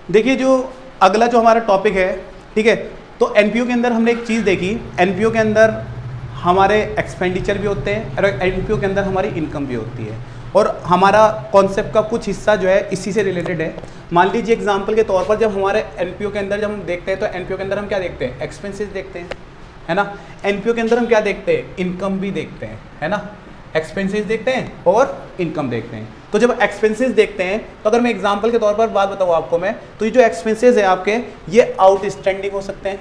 देखिए जो अगला जो हमारा टॉपिक है, ठीक है, तो एनपीओ के अंदर हमने एक चीज़ देखी, एनपीओ के अंदर हमारे एक्सपेंडिचर भी होते हैं और एनपीओ के अंदर हमारी इनकम भी होती है, और हमारा कॉन्सेप्ट का कुछ हिस्सा जो है इसी से रिलेटेड है। मान लीजिए एग्जांपल के तौर पर जब हमारे एनपीओ के अंदर जब हम देखते हैं तो एनपीओ के अंदर हम क्या देखते हैं, एक्सपेंसेस देखते हैं, है ना। एनपीओ के अंदर हम क्या देखते हैं, इनकम भी देखते हैं, है ना। एक्सपेंसेस देखते हैं और इनकम देखते हैं। तो जब एक्सपेंसेस देखते हैं तो अगर मैं एग्जांपल के तौर पर बात बताऊँ आपको मैं, तो ये जो एक्सपेंसेस है आपके, ये आउटस्टैंडिंग हो सकते हैं।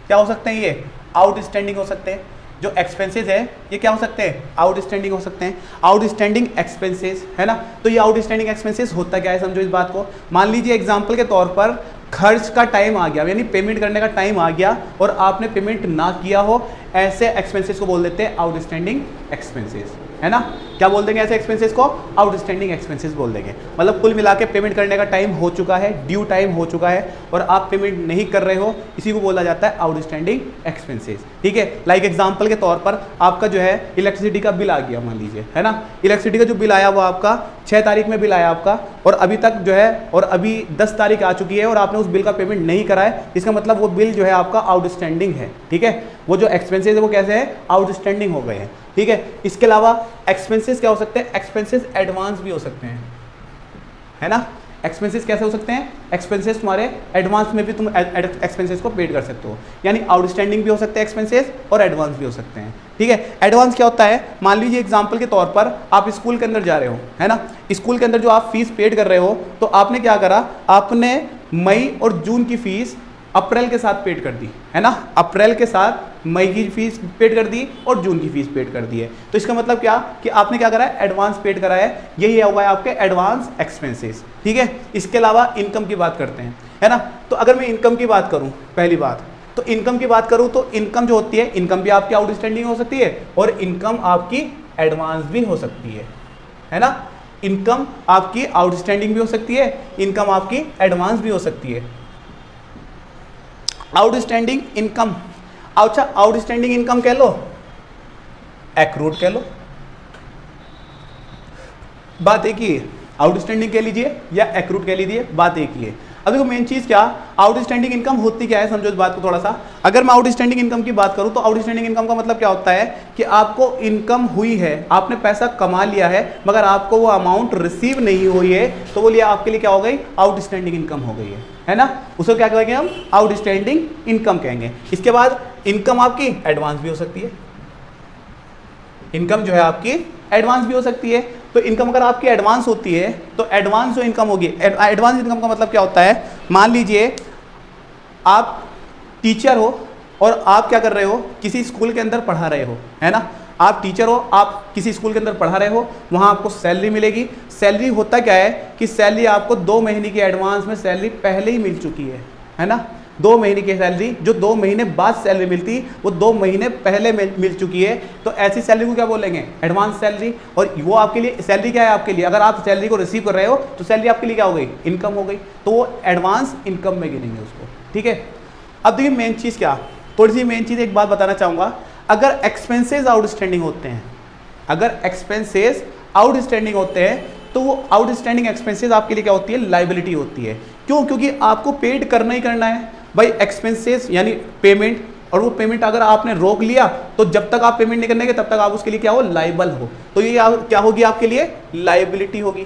क्या हो सकते हैं, ये आउटस्टैंडिंग हो सकते हैं। जो एक्सपेंसेस है ये क्या हो सकते हैं, आउटस्टैंडिंग हो सकते हैं, आउटस्टैंडिंग एक्सपेंसेस, है ना। तो ये आउटस्टैंडिंग एक्सपेंसेस होता क्या है, समझो इस बात को। मान लीजिए एग्जांपल के तौर पर खर्च का टाइम आ गया, यानी पेमेंट करने का टाइम आ गया और आपने पेमेंट ना किया हो, ऐसे एक्सपेंसेस को बोल देते हैं आउटस्टैंडिंग एक्सपेंसेस, है ना। क्या बोल देंगे ऐसे एक्सपेंसेस को, आउटस्टैंडिंग एक्सपेंसेस बोल देंगे। मतलब कुल मिला के पेमेंट करने का टाइम हो चुका है, ड्यू टाइम हो चुका है और आप पेमेंट नहीं कर रहे हो, इसी को बोला जाता है आउटस्टैंडिंग एक्सपेंसेस, ठीक है। लाइक एग्जांपल के तौर पर आपका जो है इलेक्ट्रिसिटी का बिल आ गया, मान लीजिए, है ना। इलेक्ट्रिसिटी का जो बिल आया वो आपका 6 तारीख में बिल आया आपका, और अभी तक जो है, और अभी 10 तारीख आ चुकी है और आपने उस बिल का पेमेंट नहीं करा है, इसका मतलब वो बिल जो है आपका आउटस्टैंडिंग है, ठीक है। वो जो एक्सपेंसेस है वो कैसे है, आउटस्टैंडिंग हो गए हैं, ठीक है। इसके अलावा एक्सपेंसेस क्या हो सकते हैं, एक्सपेंसेस एडवांस भी हो सकते हैं, है ना। एक्सपेंसेस कैसे हो सकते हैं, एक्सपेंसेस तुम्हारे एडवांस में भी तुम एक्सपेंसेस को पेड कर सकते हो, यानी आउटस्टैंडिंग भी हो सकते हैं एक्सपेंसेस और एडवांस भी हो सकते हैं, ठीक है। एडवांस क्या होता है, मान लीजिए एग्जांपल के तौर पर आप स्कूल के अंदर जा रहे हो, है ना। स्कूल के अंदर जो आप फीस पेड कर रहे हो, तो आपने क्या करा, आपने मई और जून की फीस अप्रैल के साथ पेड कर दी, है ना। अप्रैल के साथ मई की फीस पेड कर दी और जून की फीस पेड कर दी है। तो इसका मतलब क्या कि आपने क्या करा है, एडवांस पेड करा है, यही हुआ है आपके एडवांस एक्सपेंसेस, ठीक है। इसके अलावा इनकम की बात करते हैं, है ना। तो अगर मैं इनकम की बात करूं, पहली बात तो इनकम की बात करूं तो इनकम जो होती है, इनकम भी आपकी आउटस्टैंडिंग हो सकती है और इनकम आपकी एडवांस भी हो सकती है ना। इनकम आपकी आउटस्टैंडिंग भी हो सकती है, इनकम आपकी एडवांस भी हो सकती है। आउटस्टैंडिंग इनकम, अच्छा आउटस्टैंडिंग इनकम कह लो, एक्रूड कह लो, बात एक ही है। आउटस्टैंडिंग कह लीजिए या एक्रूड कह लीजिए, बात एक ही है। अब देखो मेन चीज क्या, आउटस्टैंडिंग इनकम होती क्या है, समझो इस बात को थोड़ा सा। अगर मैं आउटस्टैंडिंग इनकम की बात करूं तो आउटस्टैंडिंग इनकम का मतलब क्या होता है कि आपको इनकम हुई है, आपने पैसा कमा लिया है, मगर आपको वो अमाउंट रिसीव नहीं हुई है, तो वो लिया आपके लिए क्या हो गई, आउटस्टैंडिंग इनकम हो गई है ना। उसको क्या कहेंगे हम, आउटस्टैंडिंग इनकम कहेंगे। इसके बाद इनकम आपकी एडवांस भी हो सकती है, इनकम जो है आपकी एडवांस भी हो सकती है। तो इनकम अगर आपकी एडवांस होती है तो एडवांस जो इनकम होगी, एडवांस इनकम का मतलब क्या होता है, मान लीजिए आप टीचर हो और आप क्या कर रहे हो, किसी स्कूल के अंदर पढ़ा रहे हो, है ना। आप टीचर हो, आप किसी स्कूल के अंदर पढ़ा रहे हो, वहाँ आपको सैलरी मिलेगी। सैलरी होता क्या है कि सैलरी आपको 2 महीने की एडवांस में सैलरी पहले ही मिल चुकी है ना। 2 महीने की सैलरी, जो 2 महीने बाद सैलरी मिलती वो 2 महीने पहले मिल चुकी है, तो ऐसी सैलरी को क्या बोलेंगे, एडवांस सैलरी। और वो आपके लिए सैलरी क्या है, आपके लिए अगर आप सैलरी को रिसीव कर रहे हो तो सैलरी आपके लिए क्या हो गई, इनकम हो गई, तो वो एडवांस इनकम में गिनेंगे उसको, ठीक है। अब देखिए मेन चीज़ क्या, थोड़ी सी मेन चीज़ एक बात बताना चाहूँगा। अगर एक्सपेंसेस आउटस्टैंडिंग होते हैं, अगर एक्सपेंसेस आउटस्टैंडिंग होते हैं तो वो आउटस्टैंडिंग एक्सपेंसेस आपके लिए क्या होती है, लायबिलिटी होती है। क्यों, क्योंकि आपको पेड करना ही करना है भाई, एक्सपेंसेस यानी पेमेंट, और वो पेमेंट अगर आपने रोक लिया तो जब तक आप पेमेंट नहीं करने तब तक आप उसके लिए क्या हो, लाइबल हो। तो ये क्या होगी आपके लिए, लायबिलिटी होगी।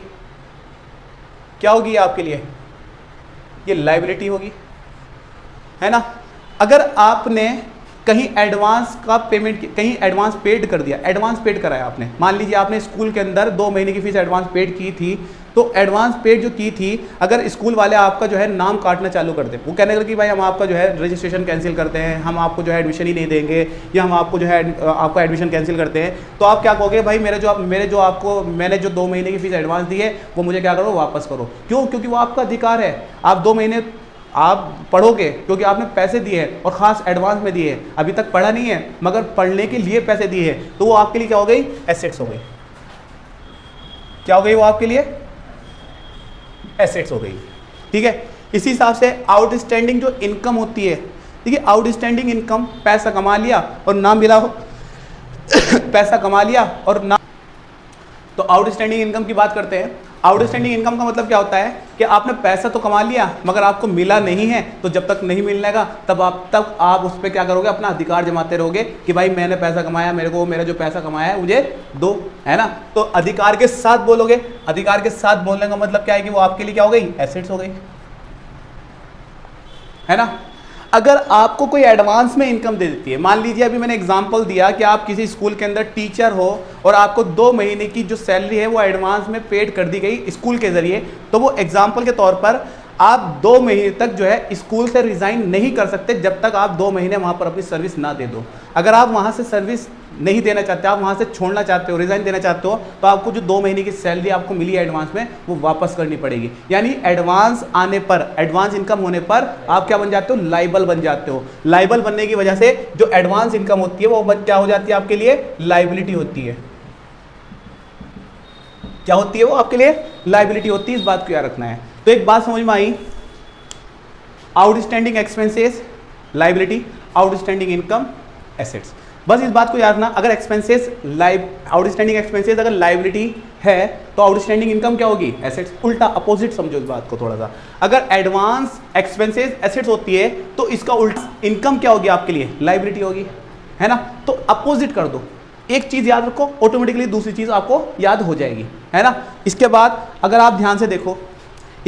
क्या होगी आपके लिए, ये लायबिलिटी होगी, है ना। अगर आपने कहीं एडवांस का पेमेंट, कहीं एडवांस पेड कर दिया, एडवांस पेड कराया आपने, मान लीजिए आपने स्कूल के अंदर 2 महीने की फीस एडवांस पेड की थी, तो एडवांस पेड जो की थी, अगर स्कूल वाले आपका जो है नाम काटना चालू कर दे, वो कहने लगे कि भाई हम आपका जो है रजिस्ट्रेशन कैंसिल करते हैं, हम आपको जो है एडमिशन ही नहीं देंगे, या हम आपको जो है आपका एडमिशन कैंसिल करते हैं, तो आप क्या कहोगे, भाई मैंने जो 2 महीने की फीस एडवांस दी है वो मुझे क्या करो, वापस करो। क्यों, क्योंकि वो आपका अधिकार है। आप 2 महीने आप पढ़ोगे क्योंकि आपने पैसे दिए हैं और ख़ास एडवांस में दिए हैं, अभी तक पढ़ा नहीं है मगर पढ़ने के लिए पैसे दिए हैं, तो वो आपके लिए क्या हो गई, एसेट्स हो गई। क्या हो गई, वो आपके लिए एसेट्स हो गई, ठीक है। इसी हिसाब से आउटस्टैंडिंग जो इनकम होती है, ठीक है, आउटस्टैंडिंग इनकम, पैसा कमा लिया और ना मिला हो पैसा कमा लिया और ना, तो आउटस्टैंडिंग इनकम की बात करते हैं। आउटस्टैंडिंग इनकम का मतलब क्या होता है कि आपने पैसा तो कमा लिया मगर आपको मिला नहीं है, तो जब तक नहीं मिलने का तब आप उस पर क्या करोगे, अपना अधिकार जमाते रहोगे कि भाई मैंने पैसा कमाया, मेरे को मेरा जो पैसा कमाया है मुझे दो, है ना। तो अधिकार के साथ बोलोगे, अधिकार के साथ बोलने का मतलब क्या है कि वो आपके लिए क्या हो गई, एसेट्स हो गई, है ना। अगर आपको कोई एडवांस में इनकम दे देती है, मान लीजिए अभी मैंने एग्जांपल दिया कि आप किसी स्कूल के अंदर टीचर हो और आपको 2 महीने की जो सैलरी है वो एडवांस में पेड कर दी गई स्कूल के जरिए, तो वो एग्जांपल के तौर पर आप 2 महीने तक जो है स्कूल से रिजाइन नहीं कर सकते जब तक आप 2 महीने वहाँ पर अपनी सर्विस ना दे दो। अगर आप वहाँ से सर्विस नहीं देना चाहते, आप वहाँ से छोड़ना चाहते हो, रिजाइन देना चाहते हो, तो आपको जो 2 महीने की सैलरी आपको मिली है एडवांस में वो वापस करनी पड़ेगी। यानी एडवांस आने पर, एडवांस इनकम होने पर आप क्या बन जाते हो, लाइबल बन जाते हो। लाइबल बनने की वजह से जो एडवांस इनकम होती है वो क्या हो जाती है, आपके लिए लाइबिलिटी होती है। क्या होती है वो, आपके लिए लाइबिलिटी होती है। इस बात को याद रखना है। तो एक बात समझ में आई, outstanding expenses liability, outstanding income assets. बस इस बात को याद रखना, अगर एक्सपेंसेस आउटस्टैंडिंग एक्सपेंसेस अगर लाइबिलिटी है तो आउटस्टैंडिंग इनकम क्या होगी, एसेट्स। उल्टा अपोजिट समझो इस बात को थोड़ा सा, अगर एडवांस एक्सपेंसेस एसेट्स होती है तो इसका उल्टा इनकम क्या होगी, आपके लिए लाइबिलिटी होगी, है ना। तो अपोजिट कर दो, एक चीज याद रखो, ऑटोमेटिकली दूसरी चीज आपको याद हो जाएगी, है ना। इसके बाद अगर आप ध्यान से देखो,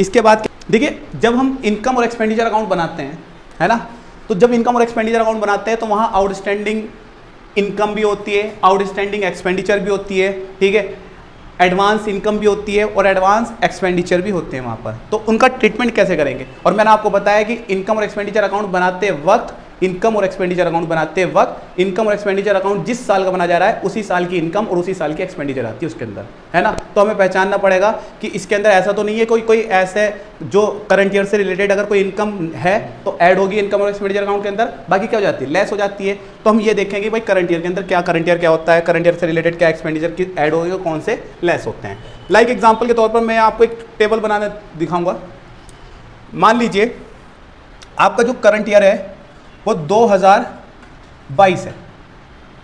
इसके बाद देखिए जब हम इनकम और एक्सपेंडिचर अकाउंट बनाते हैं, है ना, तो जब इनकम और एक्सपेंडिचर अकाउंट बनाते हैं तो वहाँ आउटस्टैंडिंग इनकम भी होती है, आउटस्टैंडिंग एक्सपेंडिचर भी होती है, ठीक है, एडवांस इनकम भी होती है और एडवांस एक्सपेंडिचर भी होते हैं वहाँ पर। तो उनका ट्रीटमेंट कैसे करेंगे, और मैंने आपको बताया कि इनकम और एक्सपेंडिचर अकाउंट बनाते वक्त, इनकम और एक्सपेंडिचर अकाउंट बनाते वक्त इनकम और एक्सपेंडिचर अकाउंट जिस साल का बना जा रहा है उसी साल की इनकम और उसी साल की एक्सपेंडिचर आती है उसके अंदर, है ना। तो हमें पहचानना पड़ेगा कि इसके अंदर ऐसा तो नहीं है कोई ऐसे जो करंट ईयर से रिलेटेड अगर कोई इनकम है तो ऐड होगी इनकम और एक्सपेंडिचर अकाउंट के अंदर, बाकी क्या हो जाती है, लेस हो जाती है। तो हम ये देखेंगे भाई करंट ईयर के अंदर क्या, करंट ईयर क्या होता है, करंट ईयर से रिलेटेड क्या एक्सपेंडिचर की ऐड होगी और कौन से लेस होते हैं। लाइक एग्जाम्पल के तौर पर मैं आपको एक टेबल बनाने दिखाऊंगा। मान लीजिए आपका जो करंट ईयर है वो 2022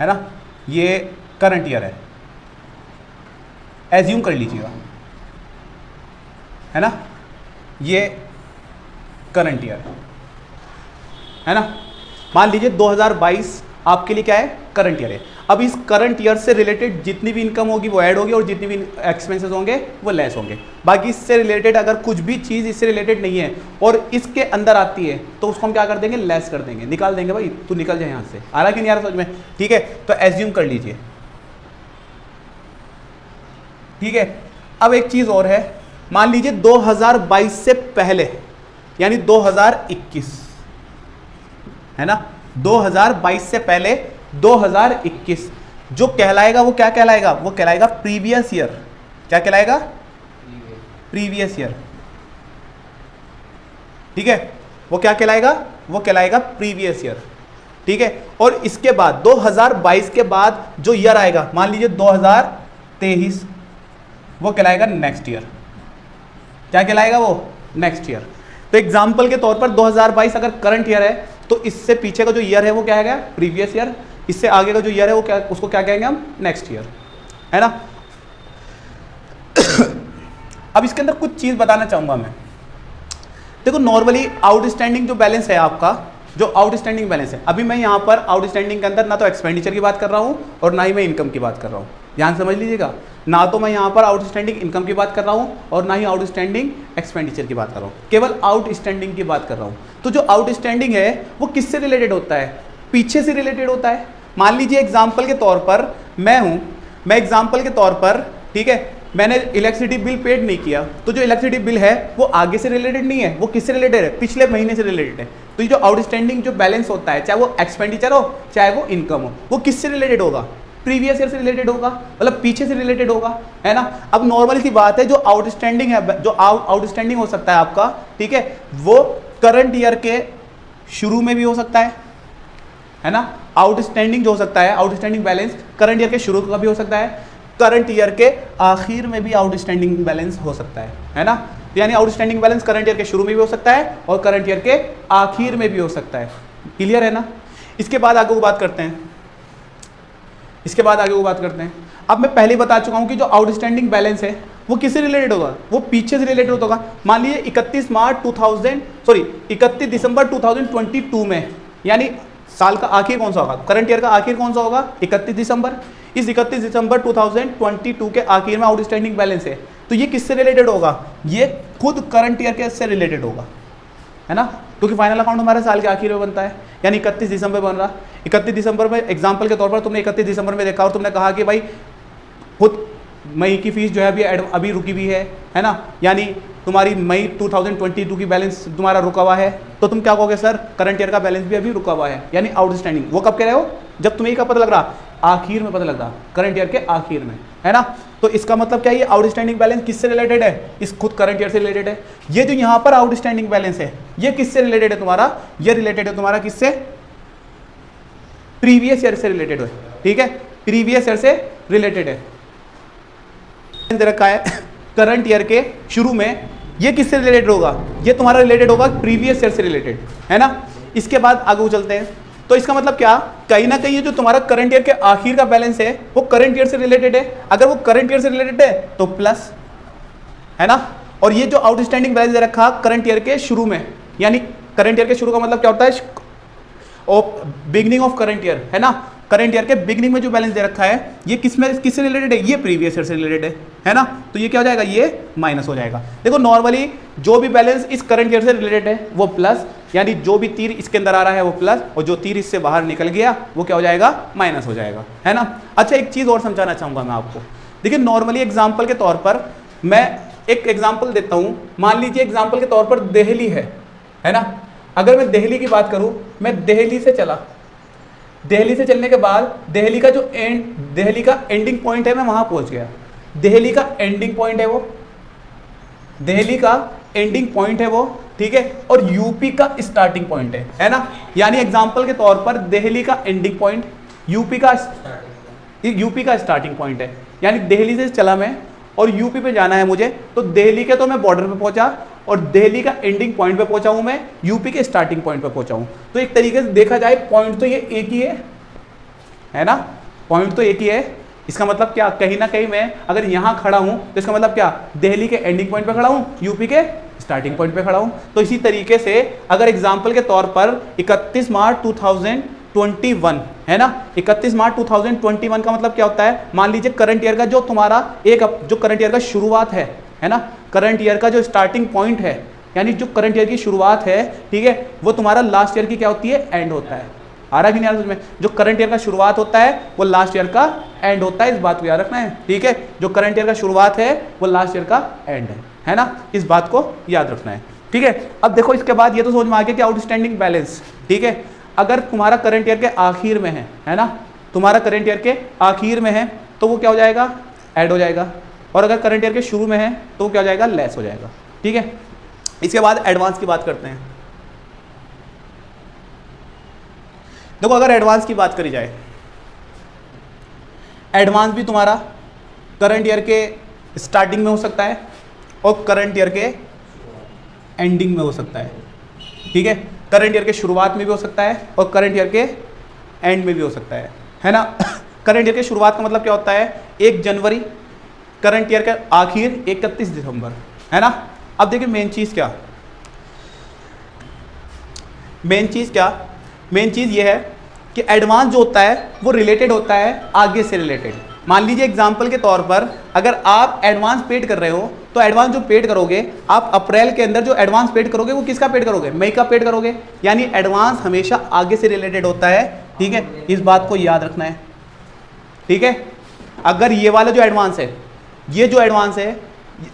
है ना, ये करंट ईयर है, एज्यूम कर लीजिएगा, है ना, ये करंट ईयर है ना। मान लीजिए 2022 आपके लिए क्या है, करंट ईयर है। अब इस करंट ईयर से रिलेटेड जितनी भी इनकम होगी वो ऐड होगी और जितनी भी एक्सपेंसेस होंगे वो लेस होंगे। बाकी इससे रिलेटेड अगर कुछ भी चीज़ इससे रिलेटेड नहीं है और इसके अंदर आती है तो उसको हम क्या कर देंगे, लेस कर देंगे, निकाल देंगे, भाई तू निकल जाए यहाँ से, आ रहा कि नहीं आ रहा समझ में, ठीक है। तो एज्यूम कर लीजिए, ठीक है। अब एक चीज़ और है, मान लीजिए 2022 से पहले यानी 2021, है ना, 2022 से पहले 2021 जो कहलाएगा वो क्या कहलाएगा, वो कहलाएगा प्रीवियस ईयर। क्या कहलाएगा, प्रीवियस ईयर, ठीक है, वो क्या कहलाएगा, वो कहलाएगा प्रीवियस ईयर, ठीक है। और इसके बाद 2022 के बाद जो ईयर आएगा, मान लीजिए 2023, वो कहलाएगा नेक्स्ट ईयर। क्या कहलाएगा वो, नेक्स्ट ईयर। तो एग्जाम्पल के तौर पर 2022 अगर करंट ईयर है तो इससे पीछे का जो ईयर है वो क्या है, प्रीवियस ईयर, इससे आगे का जो ईयर है वो क्या, उसको क्या कहेंगे हम, नेक्स्ट ईयर, है ना। अब इसके अंदर कुछ चीज बताना चाहूंगा मैं। देखो नॉर्मली आउटस्टैंडिंग जो बैलेंस है आपका, जो आउटस्टैंडिंग बैलेंस है, अभी मैं यहाँ पर आउटस्टैंडिंग के अंदर ना तो एक्सपेंडिचर की बात कर रहा हूँ और ना ही मैं इनकम की बात कर रहा हूँ। ध्यान समझ लीजिएगा, ना तो मैं यहाँ पर आउटस्टैंडिंग इनकम की बात कर रहा हूँ और ना ही आउटस्टैंडिंग एक्सपेंडिचर की बात कर रहा हूँ, केवल आउटस्टैंडिंग की बात कर रहा हूँ। तो जो आउटस्टैंडिंग है वो किससे रिलेटेड होता है, पीछे से रिलेटेड होता है। मान लीजिए एग्जाम्पल के तौर पर मैं हूँ, मैं एग्जाम्पल के तौर पर, ठीक है, मैंने इलेक्ट्रिसिटी बिल पेड नहीं किया, तो जो इलेक्ट्रिसिटी बिल है वो आगे से रिलेटेड नहीं है, वो किससे रिलेटेड है, पिछले महीने से रिलेटेड है। तो ये जो आउटस्टैंडिंग जो बैलेंस होता है, चाहे वो एक्सपेंडिचर हो चाहे वो इनकम हो, वो किससे रिलेटेड होगा, प्रीवियस ईयर से रिलेटेड होगा, मतलब पीछे से रिलेटेड होगा, है ना। अब नॉर्मल सी बात है, जो आउटस्टैंडिंग है, जो आउटस्टैंडिंग हो सकता है आपका, ठीक है, वो करंट ईयर के शुरू में भी हो सकता है ना। आउटस्टैंडिंग जो हो सकता है, आउटस्टैंडिंग बैलेंस करंट ईयर के शुरू का भी हो सकता है, करंट ईयर के आखिर में भी आउटस्टैंडिंग बैलेंस हो सकता है ना। यानी आउटस्टैंडिंग बैलेंस करंट ईयर के शुरू में भी हो सकता है और करंट ईयर के आखिर में भी हो सकता है। क्लियर है ना। इसके बाद आगे को बात करते हैं, इसके बाद आगे को बात करते हैं। अब मैं पहले बता चुका हूं कि जो आउटस्टैंडिंग बैलेंस है, वो किससे रिलेटेड होगा, वो पीछे से रिलेटेड होगा। मान लीजिए 31 दिसंबर 2022 में, यानी साल का आखिर कौन सा होगा, करंट ईयर का आखिर कौन सा होगा, 31 दिसंबर। इस 31 दिसंबर 2022 के आखिर में आउटस्टैंडिंग बैलेंस है, तो ये किससे रिलेटेड होगा, ये खुद करंट ईयर के से रिलेटेड होगा, है ना, क्योंकि फाइनल अकाउंट हमारे साल के आखिर में बनता है, यानी 31 दिसंबर बन रहा। 31 दिसंबर में एग्जाम्पल के तौर पर तुमने 31 दिसंबर में देखा और तुमने कहा कि भाई खुद मई की फीस जो है अभी रुकी हुई है ना, यानी तुम्हारी मई 2022 की बैलेंस तुम्हारा रुका हुआ है, तो तुम क्या कहोगे, सर करंट ईयर का बैलेंस भी अभी रुका हुआ है, यानी आउटस्टैंडिंग। वो कब कह रहे हो, जब तुम्हें क्या पता लग रहा, आखिर में पता लग रहा, करंट ईयर के आखिर में, है ना। तो इसका मतलब क्या, ये आउटस्टैंडिंग बैलेंस किससे रिलेटेड है, इस खुद करंट ईयर से रिलेटेड है। ये जो यहाँ पर आउटस्टैंडिंग बैलेंस है, ये किससे रिलेटेड है तुम्हारा, ये रिलेटेड है तुम्हारा किससे, प्रीवियस ईयर से रिलेटेड है, ठीक है, प्रीवियस ईयर से रिलेटेड है। दे रखा है करंट ईयर के शुरू में, ये किससे रिलेटेड होगा, ये तुम्हारा रिलेटेड होगा प्रीवियस ईयर से रिलेटेड, है ना। इसके बाद आगे चलते हैं, तो इसका मतलब क्या, कहीं ना कहीं ये जो तुम्हारा करंट ईयर के आखिर का बैलेंस है वो करंट ईयर से रिलेटेड है। अगर वो करंट ईयर से रिलेटेड है तो प्लस, है ना। और ये जो आउटस्टैंडिंग बैलेंस दे रखा करंट ईयर के शुरू में, यानी करंट ईयर के शुरू का मतलब क्या होता है, बिगनिंग ऑफ करंट ईयर, है ना। करंट ईयर के बिगनिंग में जो बैलेंस दे रखा है ये किससे रिलेटेड है, ये प्रीवियस ईयर से रिलेटेड है ना। तो ये क्या हो जाएगा, ये माइनस हो जाएगा। देखो नॉर्मली जो भी बैलेंस इस करंट ईयर से रिलेटेड है वो प्लस, यानी जो भी तीर इसके अंदर आ रहा है वो प्लस, और जो तीर इससे बाहर निकल गया वो क्या हो जाएगा, माइनस हो जाएगा, है ना। अच्छा एक चीज़ और समझाना चाहूँगा मैं आपको। देखिए नॉर्मली एग्जाम्पल के तौर पर मैं एक एग्जाम्पल देता हूँ। मान लीजिए एग्जाम्पल के तौर पर दिल्ली है ना। अगर मैं दिल्ली की बात करूँ, मैं दिल्ली से चला, दिल्ली से चलने के बाद दिल्ली का जो दिल्ली का एंडिंग पॉइंट है मैं वहां पहुंच गया। दिल्ली का एंडिंग पॉइंट है वो, दिल्ली का एंडिंग पॉइंट है वो, ठीक है, और यूपी का स्टार्टिंग पॉइंट है ना। यानी एग्जांपल के तौर पर दिल्ली का एंडिंग पॉइंट, यूपी का स्टार्टिंग पॉइंट है। यानी दिल्ली से चला मैं और यूपी पे जाना है मुझे, तो दिल्ली के तो मैं बॉर्डर पे पहुंचा और दिल्ली का एंडिंग पॉइंट पे पहुंचा हूं मैं, यूपी के स्टार्टिंग पॉइंट पे पहुंचा हूं। तो एक तरीके से देखा जाए पॉइंट तो ये एक ही है ना, पॉइंट तो एक ही है। इसका मतलब क्या, कहीं ना कहीं मैं अगर यहां खड़ा हूं तो इसका मतलब क्या, दिल्ली के एंडिंग पॉइंट पे खड़ा हूं, यूपी के स्टार्टिंग पॉइंट पे खड़ा हूं। तो इसी तरीके से अगर एग्जाम्पल के तौर पर 31 मार्च 2021 है ना, 31 मार्च 2021 का मतलब क्या होता है, मान लीजिए करंट ईयर का जो तुम्हारा जो करंट ईयर का शुरुआत है ना, करंट ईयर का जो स्टार्टिंग पॉइंट है, यानी जो करंट ईयर की शुरुआत है, ठीक है, वो तुम्हारा लास्ट ईयर की क्या होती है, एंड होता है। आ रहा कि नहीं आ रहा समझ में, जो करंट ईयर का शुरुआत होता है वो लास्ट ईयर का एंड होता है, इस बात को याद रखना है, ठीक है। जो करंट ईयर का शुरुआत है वो लास्ट ईयर का एंड है ना, इस बात को याद रखना है, ठीक है। अब देखो इसके बाद ये तो समझ में आ गया कि आउटस्टैंडिंग बैलेंस, ठीक है, अगर तुम्हारा करंट ईयर के आखिर में है ना, तुम्हारा करंट ईयर के आखिर में है तो वो क्या हो जाएगा, ऐड हो जाएगा, और अगर करंट ईयर के शुरू में है तो वो क्या हो जाएगा, लेस हो जाएगा, ठीक है। इसके बाद एडवांस की बात करते हैं। देखो अगर एडवांस की बात करी जाए, एडवांस भी तुम्हारा करंट ईयर के स्टार्टिंग में हो सकता है और करंट ईयर के एंडिंग में हो सकता है, ठीक है। करंट ईयर के शुरुआत में भी हो सकता है और करंट ईयर के एंड में भी हो सकता है ना। करंट ईयर के शुरुआत का मतलब क्या होता है, 1 जनवरी, करंट ईयर का आखिर 31 दिसंबर, है ना। अब देखिए मेन चीज़ क्या, मेन चीज़ ये है कि एडवांस जो होता है वो रिलेटेड होता है आगे से रिलेटेड। मान लीजिए एग्जाम्पल के तौर पर अगर आप एडवांस पेड कर रहे हो तो एडवांस जो पेड करोगे आप अप्रैल के अंदर जो एडवांस पेड करोगे वो किसका पेड करोगे, मई का पेड करोगे, यानी एडवांस हमेशा आगे से रिलेटेड होता है, ठीक है, इस बात को याद रखना है, ठीक है। अगर ये वाला जो एडवांस है, ये जो एडवांस है,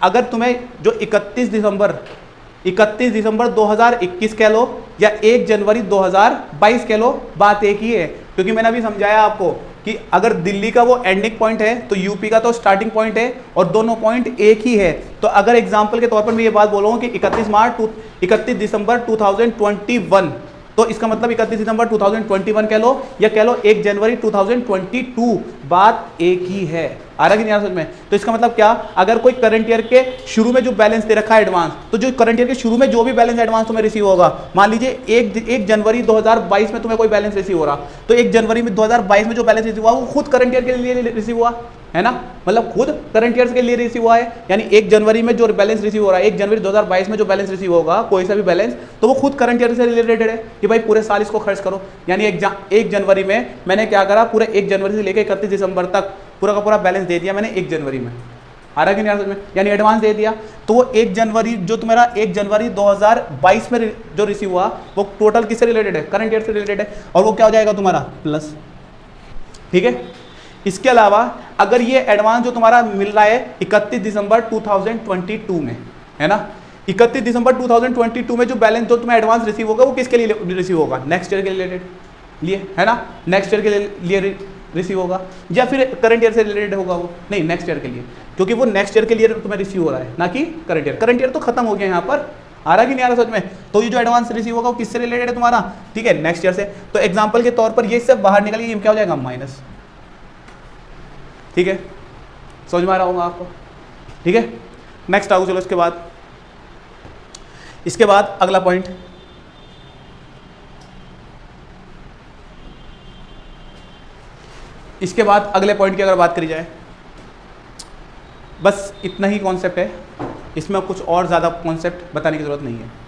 अगर तुम्हें जो 31 दिसंबर 2021 कह लो या 1 जनवरी 2022 कह लो, बात एक ही है, क्योंकि मैंने अभी समझाया आपको कि अगर दिल्ली का वो एंडिंग पॉइंट है तो यूपी का तो स्टार्टिंग पॉइंट है और दोनों पॉइंट एक ही है। तो अगर एग्जांपल के तौर पर मैं ये बात बोल रहा हूँ कि 31 दिसंबर 2021, तो इसका मतलब 31 दिसंबर 2021 कह लो या कह लो 1 जनवरी 2022, बात एक ही है। आ रहा कि नहीं आ रहा समझ में। तो इसका मतलब क्या, अगर कोई करंट ईयर के शुरू में जो बैलेंस दे रखा है एडवांस, तो जो करंट ईयर के शुरू में जो भी बैलेंस एडवांस तुम्हें रिसीव होगा, मान लीजिए 1 जनवरी 2022 में तुम्हें कोई बैलेंस रिसीव हो रहा, तो 1 जनवरी में 2022 में जो बैलेंस रिसीव हुआ वो खुद करंट ईयर के लिए रिसीव हुआ, है ना, मतलब खुद करंट ईयर के लिए रिसीव हुआ है, यानी 1 जनवरी में जो बैलेंस रिसीव हो रहा है, 1 जनवरी 2022 में जो बैलेंस रिसीव होगा कोई सा भी बैलेंस, तो वो खुद करंट ईयर से रिलेटेड है कि भाई पूरे साल इसको खर्च करो। यानी 1 जनवरी में मैंने क्या करा, पूरे 1 जनवरी से लेकर 31 दिसंबर तक पूरा का पूरा बैलेंस दे दिया मैंने 1 जनवरी में, आ रहा कि नहीं आ रहा, यानी एडवांस दे दिया। तो वो 1 जनवरी जो तुम्हारा 1 जनवरी 2022 में जो रिसीव हुआ वो टोटल किससे रिलेटेड है, करंट ईयर से रिलेटेड है, और वो क्या हो जाएगा तुम्हारा प्लस। ठीक है, इसके अलावा अगर ये एडवांस जो तुम्हारा मिल रहा है 31 दिसंबर 2022 में, है ना, 31 दिसंबर 2022 में जो बैलेंस जो तुम्हें एडवांस रिसीव होगा वो किसके लिए रिसीव होगा, नेक्स्ट ईयर के रिलेटेड लिए, है ना, नेक्स्ट ईयर के लिए रिसीव होगा, या फिर करंट ईयर से रिलेटेड होगा वो, नहीं नेक्स्ट ईयर के लिए, क्योंकि वो नेक्स्ट ईयर के लिए तुम्हें रिसीव हो रहा है, ना कि करंट ईयर। करंट ईयर तो खत्म हो गया यहाँ पर, आ रहा कि नहीं आ रहा समझ में। तो ये जो एडवांस रिसीव होगा वो किससे रिलेटेड है तुम्हारा, ठीक है, नेक्स्ट ईयर से। तो एग्जांपल के तौर पर ये सब बाहर निकल गया, क्या हो जाएगा माइनस। ठीक है, समझ में आ रहा होगा आपको, ठीक है। नेक्स्ट आओ, चलो इसके बाद अगला पॉइंट, इसके बाद अगले पॉइंट की अगर बात करी जाए, बस इतना ही कॉन्सेप्ट है, इसमें कुछ और ज़्यादा कॉन्सेप्ट बताने की ज़रूरत नहीं है।